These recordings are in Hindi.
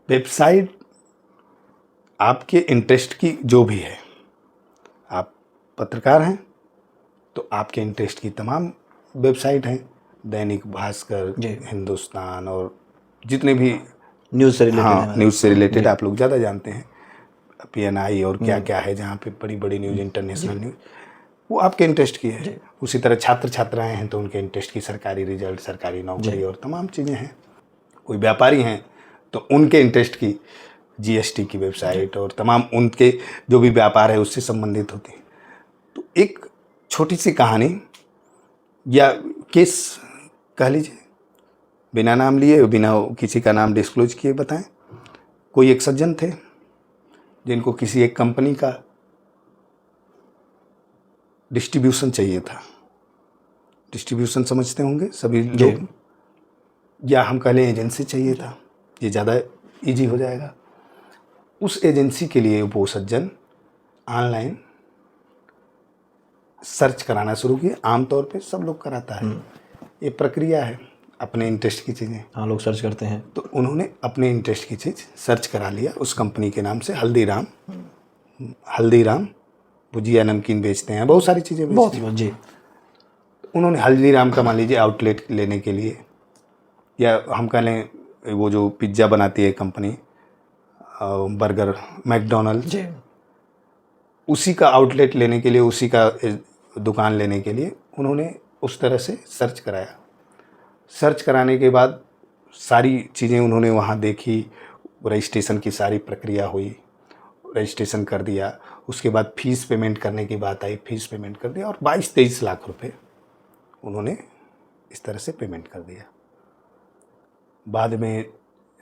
वेबसाइट आपके इंटरेस्ट की जो भी है, आप पत्रकार हैं तो आपके इंटरेस्ट की तमाम वेबसाइट हैं, दैनिक भास्कर, हिंदुस्तान और जितने भी न्यूज़ से रिलेटेड हाँ न्यूज़ से रिलेटेड आप लोग ज़्यादा जानते हैं, PNI और क्या क्या है जहाँ पे बड़ी बड़ी न्यूज़, इंटरनेशनल न्यूज़, वो आपके इंटरेस्ट की है। उसी तरह छात्र छात्राएं हैं तो उनके इंटरेस्ट की सरकारी रिजल्ट, सरकारी नौकरी और तमाम चीज़ें हैं। कोई व्यापारी हैं तो उनके इंटरेस्ट की GST की वेबसाइट और तमाम उनके जो भी व्यापार है उससे संबंधित होती है। तो एक छोटी सी कहानी या केस कह लीजिए, बिना नाम लिए, बिना किसी का नाम डिस्क्लोज किए बताएं। कोई एक सज्जन थे जिनको किसी एक कंपनी का डिस्ट्रीब्यूशन चाहिए था। डिस्ट्रीब्यूशन समझते होंगे सभी लोग, या हम कह लें एजेंसी चाहिए था, ये ज़्यादा इजी हो जाएगा। उस एजेंसी के लिए वो सज्जन ऑनलाइन सर्च कराना शुरू किए। आमतौर पे सब लोग कराता है, ये प्रक्रिया है, अपने इंटरेस्ट की चीज़ें हाँ लोग सर्च करते हैं। तो उन्होंने अपने इंटरेस्ट की चीज़ सर्च करा लिया उस कंपनी के नाम से, हल्दीराम भुजिया नमकीन बेचते हैं, बहुत सारी चीज़ें बेचते हैं जी। उन्होंने हल्दीराम का मान लीजिए आउटलेट लेने के लिए, या हम कह लें वो जो पिज्ज़ा बनाती है कंपनी, बर्गर, मैकडोनल्ड्स, उसी का आउटलेट लेने के लिए, उसी का दुकान लेने के लिए उन्होंने उस तरह से सर्च कराया। सर्च कराने के बाद सारी चीज़ें उन्होंने वहाँ देखी, रजिस्ट्रेशन की सारी प्रक्रिया हुई, रजिस्ट्रेशन कर दिया। उसके बाद फीस पेमेंट करने की बात आई, फीस पेमेंट कर दिया और 22-23 लाख रुपए उन्होंने इस तरह से पेमेंट कर दिया। बाद में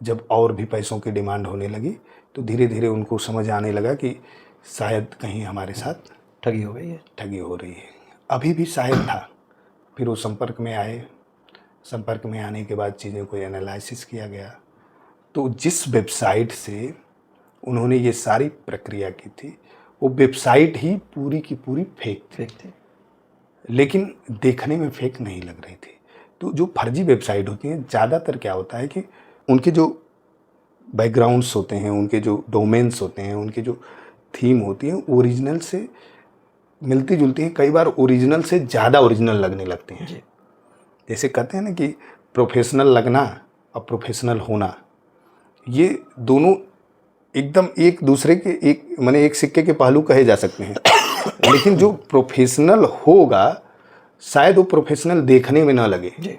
जब और भी पैसों की डिमांड होने लगी तो धीरे धीरे उनको समझ आने लगा कि शायद कहीं हमारे साथ ठगी हो गई है, ठगी हो रही है। अभी भी शायद था। फिर वो संपर्क में आए, संपर्क में आने के बाद चीज़ें को एनालिसिस किया गया तो जिस वेबसाइट से उन्होंने ये सारी प्रक्रिया की थी वो वेबसाइट ही पूरी की पूरी फेक थी, लेकिन देखने में फेक नहीं लग रही थी। तो जो फर्जी वेबसाइट होती हैं, ज़्यादातर क्या होता है कि उनके जो बैकग्राउंड्स होते हैं, उनके जो डोमेन्स होते हैं, उनके जो थीम होती हैं ओरिजिनल से मिलती जुलती हैं, कई बार ओरिजिनल से ज़्यादा ओरिजिनल लगने लगती हैं। जैसे कहते हैं ना कि प्रोफेशनल लगना और प्रोफेशनल होना, ये दोनों एकदम एक दूसरे के एक सिक्के के पहलू कहे जा सकते हैं। लेकिन जो प्रोफेशनल होगा शायद वो प्रोफेशनल देखने में ना लगे।